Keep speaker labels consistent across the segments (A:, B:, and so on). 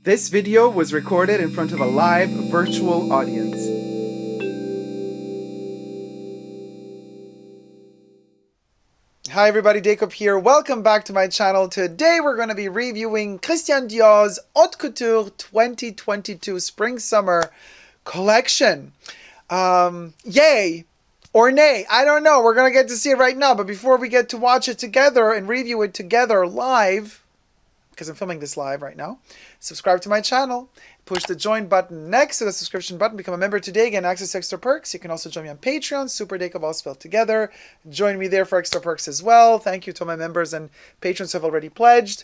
A: This video was recorded in front of a live virtual audience. Hi everybody, Dacob here. Welcome back to my channel. Today we're going to be reviewing Christian Dior's Haute Couture 2022 Spring-Summer collection. Yay! Or nay, I don't know. We're going to get to see it right now. But before we get to watch it together and review it together live, because I'm filming this live right now, subscribe to my channel, push the join button next to the subscription button, become a member today, get access to extra perks. You can also join me on Patreon, superdacob all spelled together. Join me there for extra perks as well. Thank you to my members and patrons who have already pledged.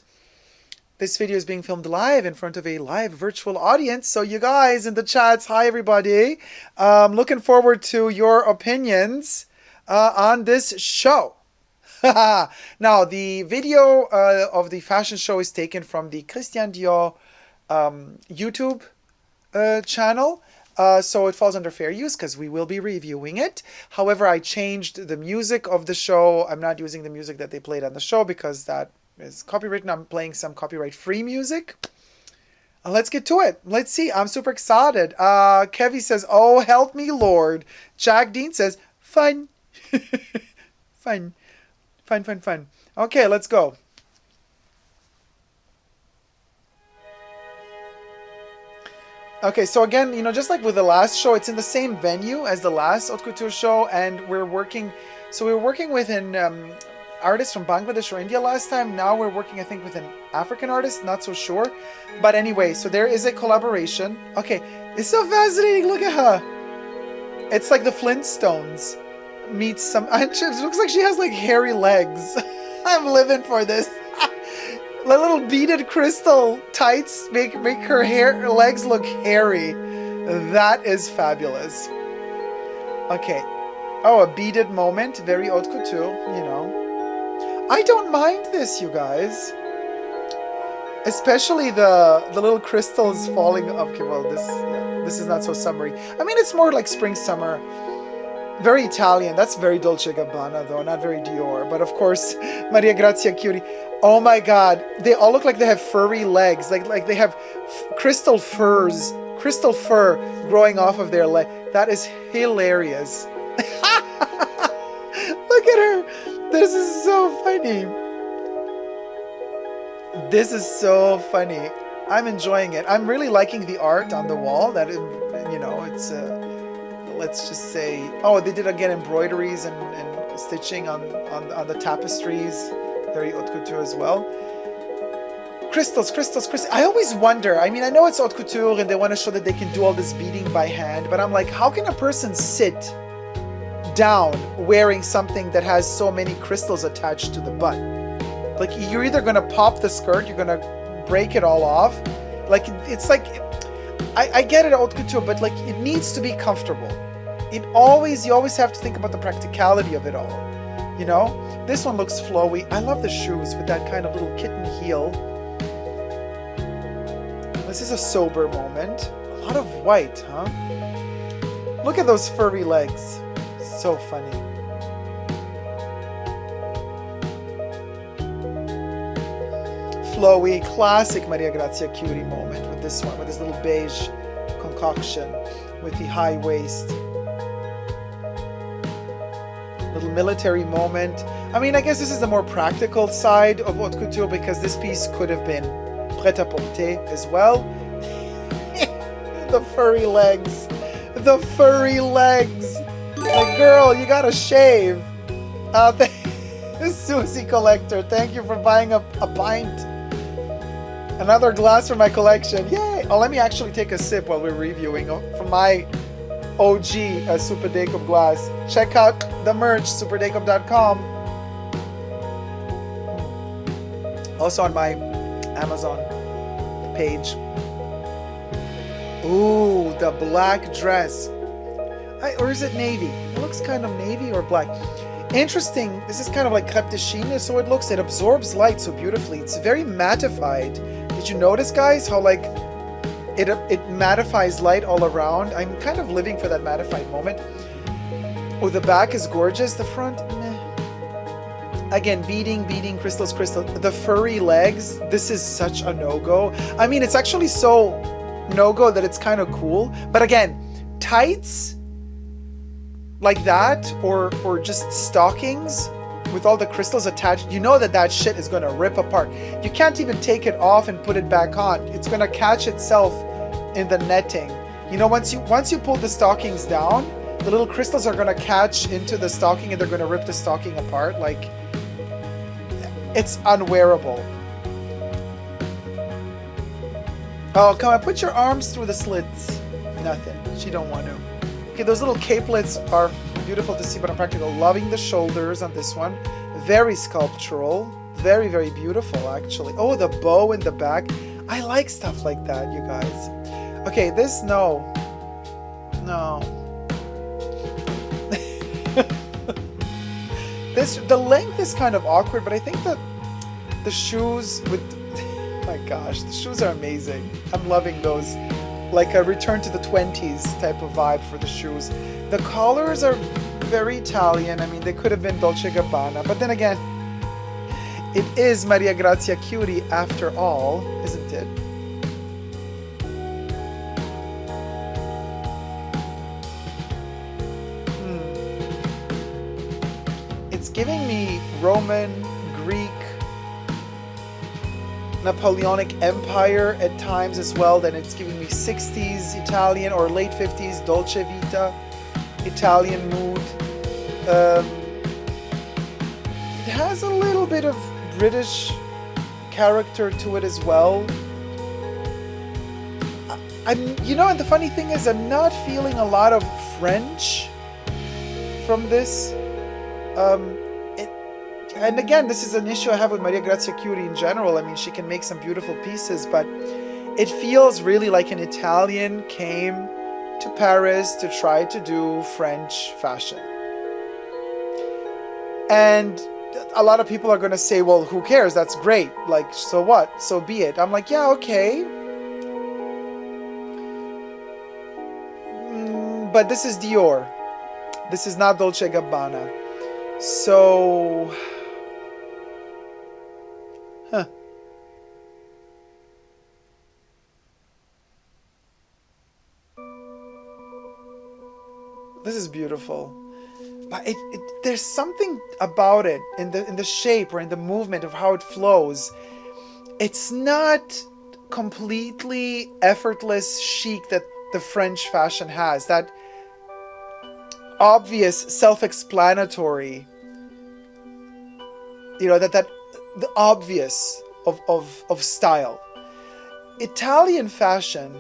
A: This video is being filmed live in front of a live virtual audience. So you guys in the chats, hi everybody. Looking forward to your opinions on this show. Now, the video of the fashion show is taken from the Christian Dior YouTube channel. So it falls under fair use because we will be reviewing it. However, I changed the music of the show. I'm not using the music that they played on the show because that is copywritten. I'm playing some copyright-free music. Let's get to it. Let's see. I'm super excited. Kevy says, oh, help me, Lord. Jack Dean says, fun. Fun. Fun, fun, fun. Okay, let's go. Okay, so again, you know, just like with the last show, it's in the same venue as the last Haute Couture show, and we were working with an artist from Bangladesh or India last time. Now we're working, I think, with an African artist, not so sure. But anyway, so there is a collaboration. Okay, it's so fascinating. Look at her. It's like the Flintstones meets some. It looks like she has like hairy legs. I'm living for this. The little beaded crystal tights make her legs look hairy. That is fabulous. Okay. Oh, a beaded moment, very haute couture, you know. I don't mind this, you guys. Especially the little crystals falling. Okay, well, this is not so summery. I mean, it's more like spring summer. Very Italian. That's very Dolce Gabbana, though, not very Dior. But of course, Maria Grazia Cutie. Oh my God, they all look like they have furry legs, like they have crystal fur growing off of their leg. That is hilarious. Look at her. This is so funny. This is so funny. I'm enjoying it. I'm really liking the art on the wall. That, you know, it's let's just say, oh, they did again embroideries and stitching on the tapestries. Very haute couture as well. Crystals. I always wonder, I mean, I know it's haute couture and they want to show that they can do all this beading by hand, but I'm like, how can a person sit down wearing something that has so many crystals attached to the butt? Like, you're either going to pop the skirt, you're going to break it all off. Like, it's like, I get it, haute couture, but like, it needs to be comfortable. You always have to think about the practicality of it all. You know, this one looks flowy. I love the shoes with that kind of little kitten heel. This is a sober moment. A lot of white, huh? Look at those furry legs. So funny. Flowy, classic Maria Grazia Cutie moment with this one, with this little beige concoction with the high waist. Little military moment. I mean, I guess this is the more practical side of haute couture because this piece could have been prêt-à-porter as well. The furry legs. The furry legs. Like, girl, you gotta shave. Susie Collector, thank you for buying a pint. Another glass for my collection. Yay! Oh, let me actually take a sip while we're reviewing from my OG Super Dacob glass. Check out the merch, superdacob.com. Also on my Amazon page. Ooh, the black dress. Or is it navy? It looks kind of navy or black. Interesting. This is kind of like crêpe de chine, so it looks, it absorbs light so beautifully. It's very mattified. Did you notice, guys, how like it mattifies light all around? I'm kind of living for that mattified moment. Oh, the back is gorgeous. The front, meh. Again, beading, crystals, crystal. The furry legs, this is such a no-go. I mean, it's actually so no-go that it's kind of cool. But again, tights like that, or just stockings with all the crystals attached, you know that that shit is gonna rip apart. You can't even take it off and put it back on. It's gonna catch itself in the netting. You know, once you pull the stockings down, the little crystals are gonna catch into the stocking and they're gonna rip the stocking apart. Like, it's unwearable. Oh, come on, put your arms through the slits. Nothing, she don't want to. Okay, those little capelets are beautiful to see, but I'm practical. Loving the shoulders on this one. Very sculptural. Very, very beautiful, actually. Oh, the bow in the back. I like stuff like that, you guys. Okay, this, no. No. The length is kind of awkward, but I think that the shoes with... my gosh, the shoes are amazing. I'm loving those. Like a return to the 20s type of vibe for the shoes. The collars are very Italian. I mean, they could have been Dolce & Gabbana, but then again, it is Maria Grazia Chiuri after all, isn't it? It's giving me Roman, Greek, Napoleonic Empire at times as well. Then it's giving me 60s Italian or late 50s Dolce Vita Italian mood. It has a little bit of British character to it as well. You know, and the funny thing is, I'm not feeling a lot of French from this. And again, this is an issue I have with Maria Grazia Chiuri in general. I mean, she can make some beautiful pieces, but it feels really like an Italian came to Paris to try to do French fashion. And a lot of people are going to say, well, who cares? That's great. Like, so what? So be it. I'm like, yeah, okay. But this is Dior. This is not Dolce & Gabbana. So... huh. This is beautiful. But there's something about it in the shape or in the movement of how it flows. It's not completely effortless chic that the French fashion has. That obvious, self-explanatory, you know, that the obvious of style. Italian fashion,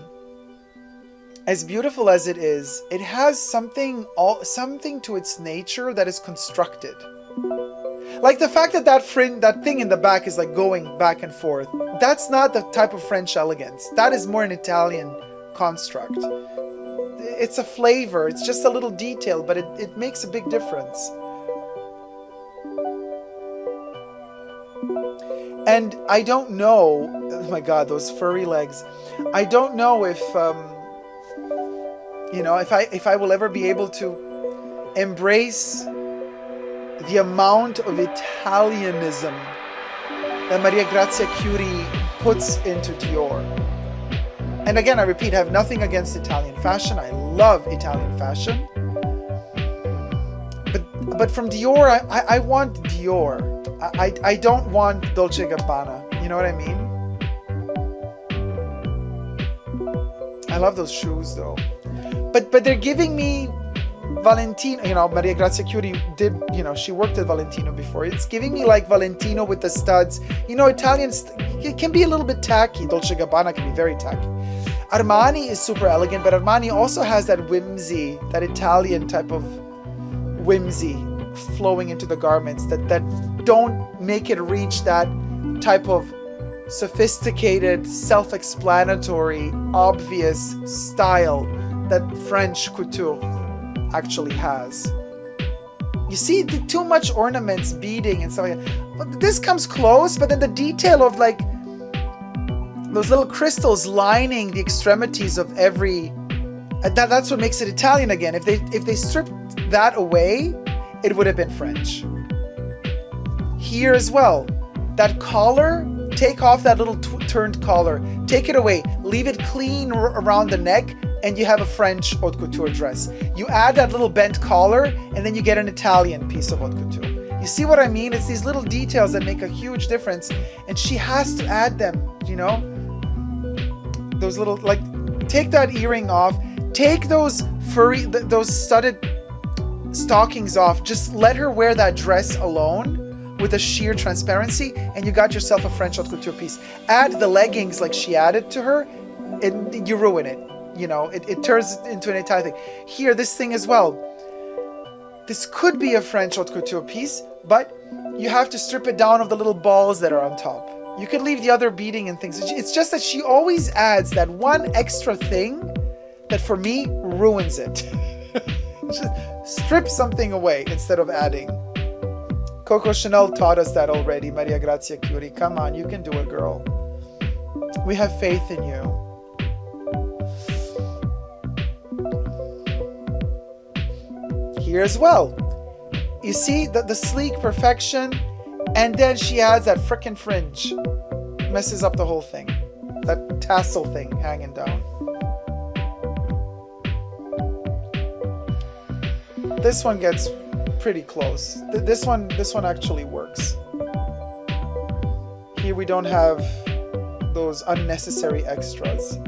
A: as beautiful as it is, it has something to its nature that is constructed. Like the fact that that thing in the back is like going back and forth. That's not the type of French elegance. That is more an Italian construct. It's a flavor. It's just a little detail, but it makes a big difference. And I don't know, oh my God, those furry legs. I don't know if, you know, if I will ever be able to embrace the amount of Italianism that Maria Grazia Chiuri puts into Dior. And again, I repeat, I have nothing against Italian fashion. I love Italian fashion. But from Dior, I want Dior. I don't want Dolce & Gabbana. You know what I mean? I love those shoes though. But they're giving me Valentino. You know, Maria Grazia Chiuri did, you know, she worked at Valentino before. It's giving me like Valentino with the studs. You know, Italians, it can be a little bit tacky. Dolce & Gabbana can be very tacky. Armani is super elegant, but Armani also has that whimsy, that Italian type of whimsy flowing into the garments that don't make it reach that type of sophisticated, self-explanatory, obvious style that French couture actually has. You see too much ornaments, beading and stuff like that. But this comes close, but then the detail of like those little crystals lining the extremities of every... that's what makes it Italian again. If they stripped that away, it would have been French. Here as well, that collar, take off that little turned collar, take it away, leave it clean around the neck, and you have a French haute couture dress. You add that little bent collar, and then you get an Italian piece of haute couture. You see what I mean? It's these little details that make a huge difference, and she has to add them, you know? Those little, like, take that earring off, take those furry, those studded stockings off, just let her wear that dress alone with a sheer transparency, and you got yourself a French haute couture piece. Add the leggings like she added to her, and you ruin it. You know, it turns into an Italian thing. Here, this thing as well. This could be a French haute couture piece, but you have to strip it down of the little balls that are on top. You could leave the other beading and things. It's just that she always adds that one extra thing that for me ruins it. Just strip something away instead of adding. Coco Chanel taught us that already. Maria Grazia Curie, come on, you can do it, girl. We have faith in you. Here as well, you see the sleek perfection, and then she adds that frickin' fringe. Messes up the whole thing. That tassel thing hanging down. This one gets pretty close. This one actually works. Here we don't have those unnecessary extras.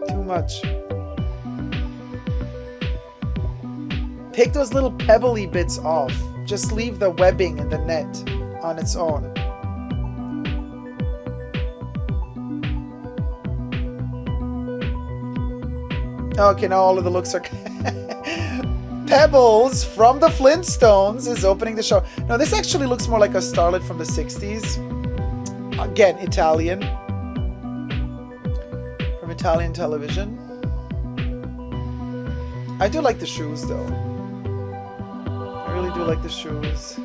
A: Too much. Take those little pebbly bits off. Just leave the webbing and the net on its own. Okay, now all of the looks are... Pebbles from the Flintstones is opening the show. Now this actually looks more like a starlet from the 60s. Again, Italian. From Italian television. I do like the shoes though. I really do like the shoes.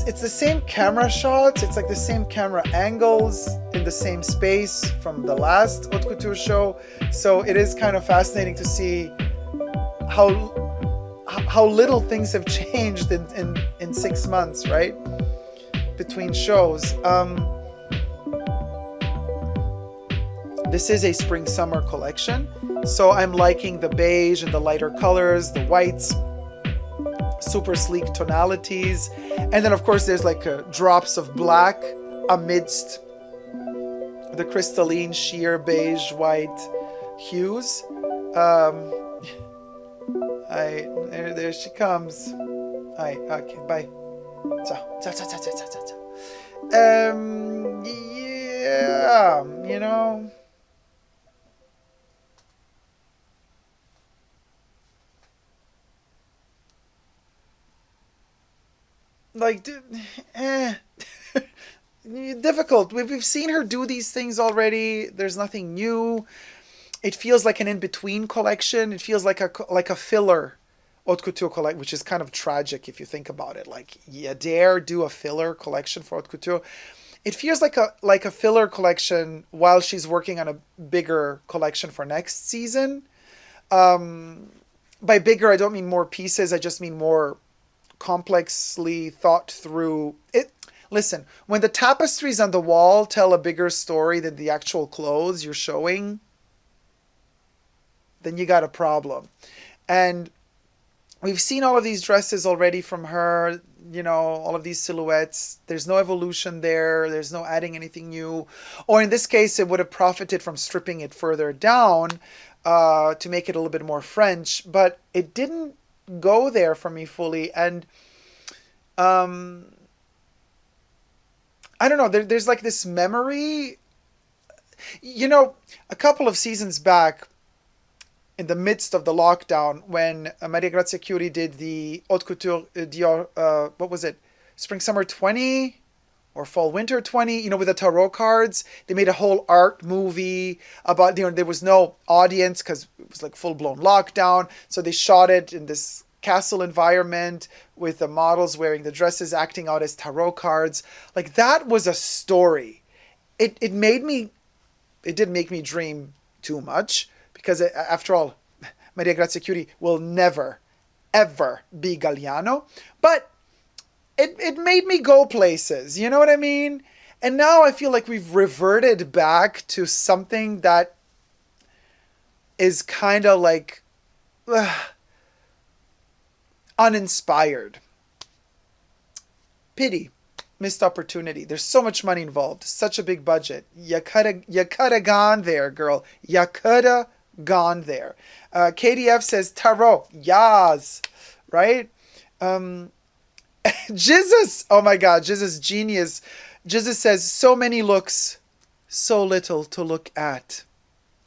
A: It's the same camera shots, it's like the same camera angles in the same space from the last Haute Couture show. So it is kind of fascinating to see how little things have changed in 6 months, right? Between shows. This is a spring-summer collection. So I'm liking the beige and the lighter colors, the whites, super sleek tonalities. And then of course there's like drops of black amidst the crystalline sheer beige white hues. There she comes. Okay, bye. Ciao. Yeah, you know. Like, difficult. We've seen her do these things already. There's nothing new. It feels like an in-between collection. It feels like a filler haute couture collection, which is kind of tragic if you think about it. Like, you dare do a filler collection for haute couture? It feels like a filler collection while she's working on a bigger collection for next season. By bigger, I don't mean more pieces. I just mean more complexly thought through. Listen, when the tapestries on the wall tell a bigger story than the actual clothes you're showing, then you got a problem. And we've seen all of these dresses already from her, you know, all of these silhouettes. There's no evolution there. There's no adding anything new. Or in this case, it would have profited from stripping it further down to make it a little bit more French. But it didn't go there for me fully. And I don't know, there's like this memory, you know, a couple of seasons back in the midst of the lockdown when Maria Grazia Curie did the Haute Couture Dior, what was it, Spring Summer 20 or Fall Winter 20, you know, with the tarot cards. They made a whole art movie about, you know, there was no audience because it was like full-blown lockdown. So they shot it in this castle environment with the models wearing the dresses, acting out as tarot cards. Like, that was a story. It didn't make me dream too much because after all, Maria Grazia Chiuri will never, ever be Galliano. But it made me go places, you know what I mean? And now I feel like we've reverted back to something that is kind of like uninspired. Pity. Missed opportunity. There's so much money involved. Such a big budget. You coulda gone there, girl. You coulda gone there. KDF says tarot. Yas. Right? Jesus. Oh my God. Jesus genius. Jesus says so many looks, so little to look at.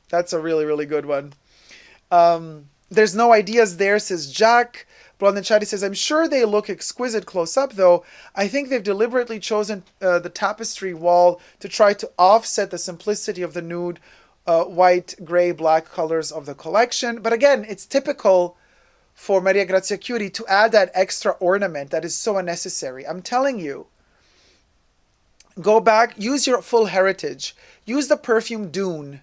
A: That's a really, really good one. There's no ideas there, says Jack. Blondinchati says, I'm sure they look exquisite close up, though. I think they've deliberately chosen the tapestry wall to try to offset the simplicity of the nude, white, gray, black colors of the collection. But again, it's typical for Maria Grazia Chiuri to add that extra ornament that is so unnecessary. I'm telling you, go back, use your full heritage. Use the perfume Dune.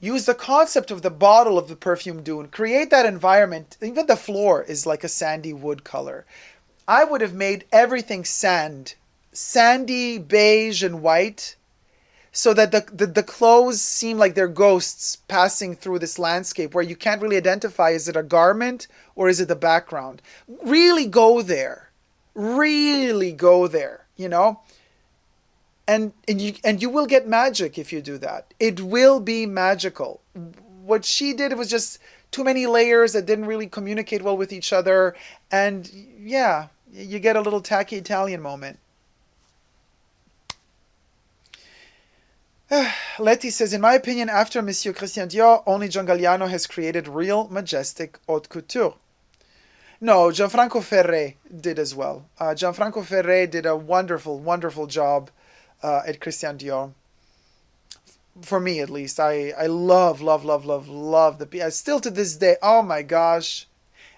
A: Use the concept of the bottle of the perfume Dune. Create that environment. Even the floor is like a sandy wood color. I would have made everything sand. Sandy, beige, and white. So that the clothes seem like they're ghosts passing through this landscape where you can't really identify, is it a garment or is it the background? Really go there. Really go there, you know? And you will get magic if you do that. It will be magical. What she did was just too many layers that didn't really communicate well with each other. And yeah, you get a little tacky Italian moment. Letty says, in my opinion, after Monsieur Christian Dior, only John Galliano has created real, majestic haute couture. No, Gianfranco Ferré did as well. Gianfranco Ferré did a wonderful, wonderful job at Christian Dior. For me, at least. I love the piece. Still to this day, oh my gosh.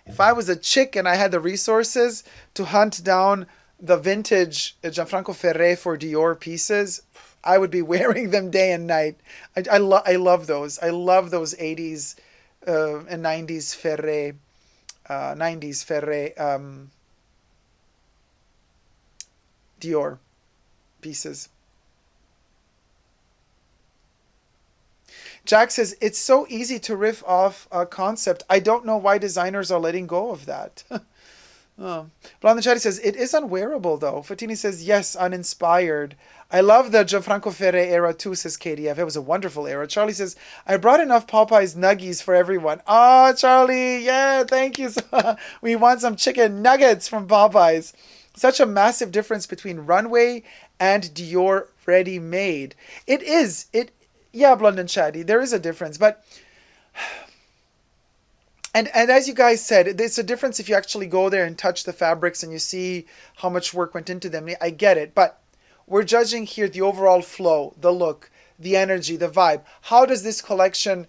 A: If I was a chick and I had the resources to hunt down the vintage Gianfranco Ferré for Dior pieces, I would be wearing them day and night. I love those. I love those 80s and 90s Ferré. 90s Ferré Dior pieces. Jack says, it's so easy to riff off a concept. I don't know why designers are letting go of that. Oh. Blondinchati says, it is unwearable though. Fatini says, yes, uninspired. I love the Gianfranco Ferré era too, says KDF. It was a wonderful era. Charlie says, I brought enough Popeye's nuggies for everyone. Oh, Charlie, yeah, thank you. We want some chicken nuggets from Popeyes. Such a massive difference between runway and Dior ready-made. It is. Yeah, Blondinchati, there is a difference, but... And as you guys said, it's a difference if you actually go there and touch the fabrics and you see how much work went into them. I get it, but we're judging here the overall flow, the look, the energy, the vibe. How does this collection,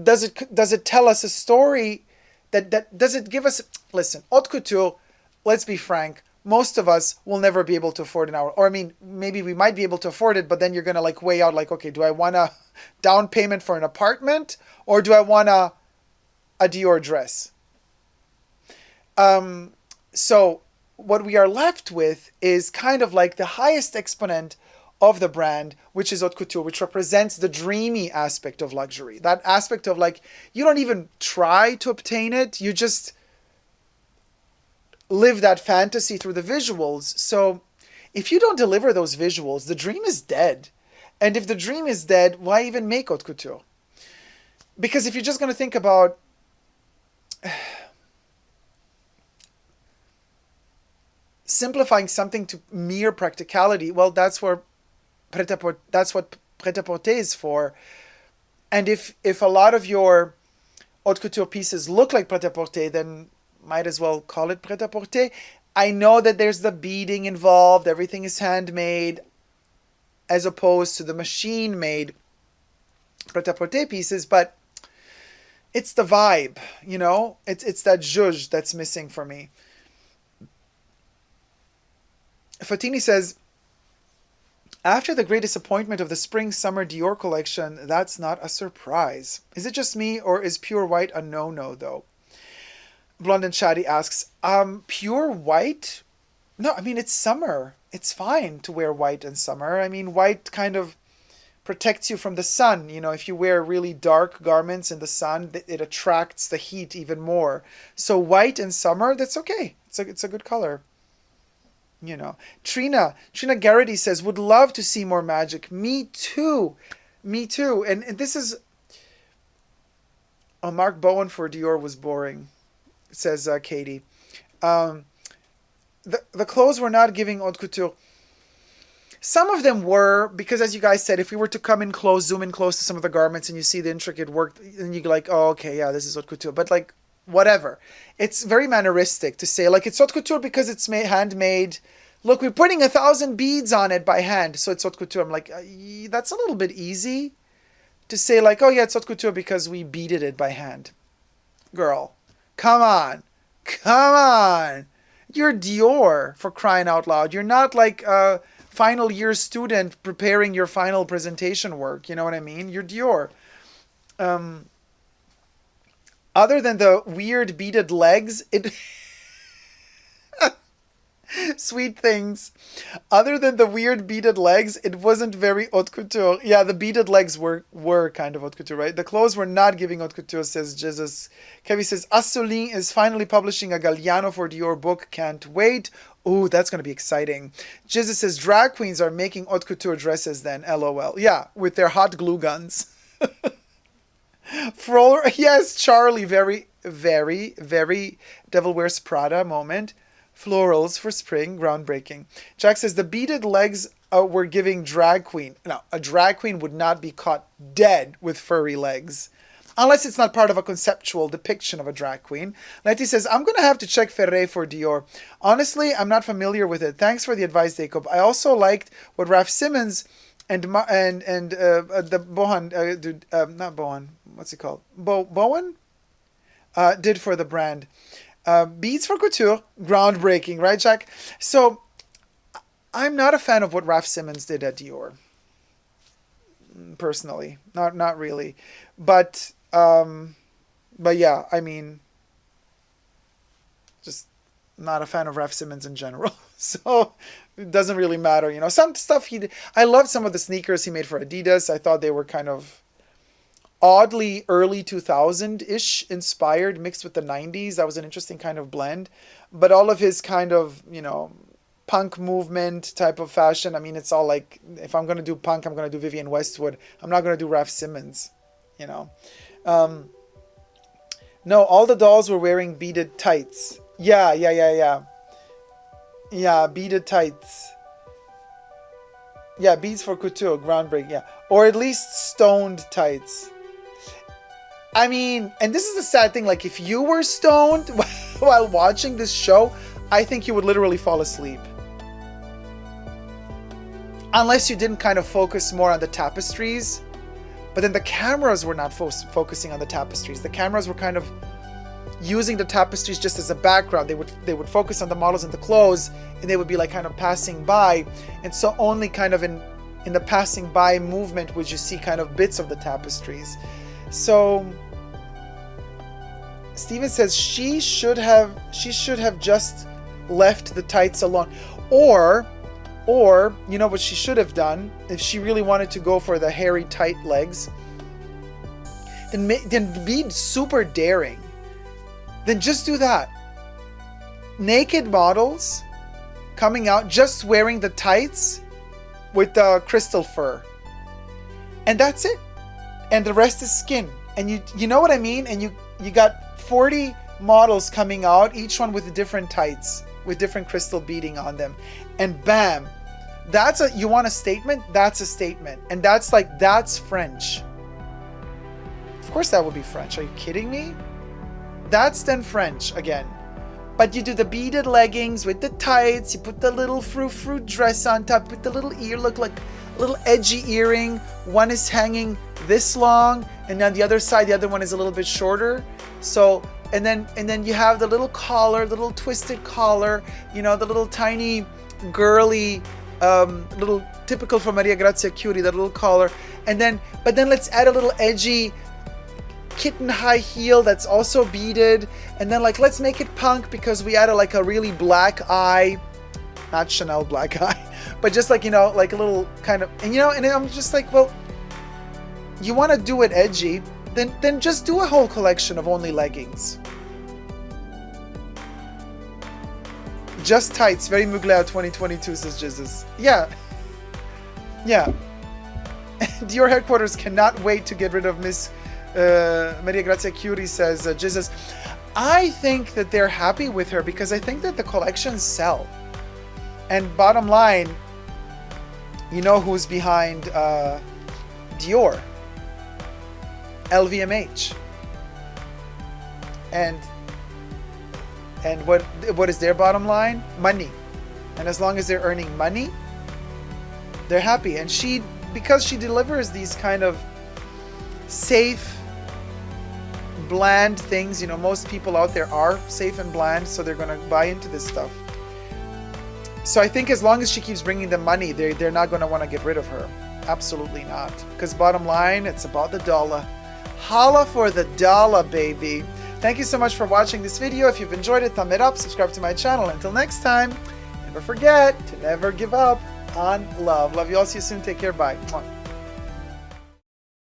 A: does it tell us a story? Does it give us, listen, haute couture, let's be frank, most of us will never be able to afford an hour. Or I mean, maybe we might be able to afford it, but then you're going to like weigh out like, okay, do I want a down payment for an apartment or do I want a Dior dress? So what we are left with is kind of like the highest exponent of the brand, which is haute couture, which represents the dreamy aspect of luxury. That aspect of like, you don't even try to obtain it, you just live that fantasy through the visuals. So if you don't deliver those visuals, the dream is dead. And if the dream is dead, why even make haute couture? Because if you're just going to think about simplifying something to mere practicality, well, that's what pret-à-porter is for. And if a lot of your haute couture pieces look like pret-à-porter, then might as well call it pret-à-porter. I know that there's the beading involved, everything is handmade, as opposed to the machine-made pret-à-porter pieces, but it's the vibe, you know? It's that zhuzh that's missing for me. Fatini says, After the great disappointment of the spring-summer Dior collection, that's not a surprise. Is it just me, or is pure white a no-no, though? Blonde and Chatty asks, pure white? No, I mean, it's summer. It's fine to wear white in summer. I mean, white kind of protects you from the sun. You know, if you wear really dark garments in the sun, it attracts the heat even more. So white in summer, that's okay. It's a good color. You know, Trina Garrity says, would love to see more magic. Me too. And this is, Mark Bowen for Dior was boring, says Katie. The clothes were not giving haute couture. Some of them were, because as you guys said, if we were to come in close, zoom in close to some of the garments and you see the intricate work, and you're like, oh, okay, yeah, this is haute couture. But like, whatever. It's very manneristic to say, like, it's haute couture because it's handmade. Look, we're putting 1,000 beads on it by hand, so it's haute couture. I'm like, that's a little bit easy to say, like, oh yeah, it's haute couture because we beaded it by hand. Girl, come on. You're Dior, for crying out loud. You're not like a final year student preparing your final presentation work. You know what I mean? You're Dior. Other than the weird beaded legs, sweet things. Other than the weird beaded legs, it wasn't very haute couture. Yeah, the beaded legs were kind of haute couture, right? The clothes were not giving haute couture, says Jesus. Kevin says, Assouline is finally publishing a Galliano for Dior book. Can't wait. Ooh, that's going to be exciting. Jesus says, drag queens are making haute couture dresses then. LOL. Yeah, with their hot glue guns. Yes, Charlie, very, very, very Devil Wears Prada moment. Florals for spring, groundbreaking. Jack says the beaded legs were giving drag queen. Now, a drag queen would not be caught dead with furry legs, unless it's not part of a conceptual depiction of a drag queen. Letty says, I'm going to have to check Ferré for Dior. Honestly, I'm not familiar with it. Thanks for the advice, Dacob. I also liked what Raf Simons and the Bohan, not Bohan, what's it called? Bowen? Did for the brand. Beads for couture, groundbreaking, right, Jack? So, I'm not a fan of what Raf Simons did at Dior. Personally, not really, but yeah, I mean, just not a fan of Raf Simons in general. So it doesn't really matter, you know. Some stuff he did. I loved some of the sneakers he made for Adidas. I thought they were kind of oddly early 2000-ish inspired, mixed with the 90s. That was an interesting kind of blend. But all of his kind of, you know, punk movement type of fashion, I mean, it's all like, if I'm going to do punk, I'm going to do Vivienne Westwood. I'm not going to do Raf Simons, you know. No, all the dolls were wearing beaded tights. Yeah, beaded tights. Yeah, beads for couture, groundbreaking, yeah. Or at least stoned tights. I mean, and this is the sad thing, like, if you were stoned while watching this show, I think you would literally fall asleep. Unless you didn't kind of focus more on the tapestries. But then the cameras were not focusing on the tapestries. The cameras were kind of using the tapestries just as a background. They would focus on the models and the clothes, and they would be like kind of passing by. And so only kind of in the passing by movement would you see kind of bits of the tapestries. So Steven says she should have just left the tights alone. Or you know what she should have done, if she really wanted to go for the hairy tight legs, then be super daring. Then just do that. Naked models coming out just wearing the tights with the crystal fur. And that's it. And the rest is skin. And you know what I mean? And you got 40 models coming out, each one with different tights, with different crystal beading on them. And bam, you want a statement? That's a statement. And that's French. Of course that would be French. Are you kidding me? That's then French again. But you do the beaded leggings with the tights, you put the little frou-frou dress on top, with the little ear, look like a little edgy earring. One is hanging this long, and on the other side, the other one is a little bit shorter. So, and then you have the little collar, the little twisted collar, you know, the little tiny girly little typical for Maria Grazia Cutie, that little collar, and then but then let's add a little edgy kitten high heel that's also beaded, and then like let's make it punk because we added like a really black eye, not Chanel black eye, but just like, you know, like a little kind of, and you know, and I'm just like, well, you want to do it edgy, then just do a whole collection of only leggings. Just tights, very Mugler 2022, says Jizzes. Yeah. Yeah. Dior headquarters cannot wait to get rid of Miss Maria Grazia Cutie, says Jizzes. I think that they're happy with her because I think that the collections sell. And bottom line, you know who's behind Dior? LVMH. And what is their bottom line? Money. And as long as they're earning money, they're happy. And because she delivers these kind of safe, bland things, you know, most people out there are safe and bland, so they're going to buy into this stuff. So I think as long as she keeps bringing them money, they're not going to want to get rid of her. Absolutely not. Because bottom line, it's about the dollar. Holla for the dollar, baby. Thank you so much for watching this video. If you've enjoyed it, thumb it up, subscribe to my channel. Until next time, never forget to never give up on love. Love you all. See you soon. Take care. Bye. Mwah.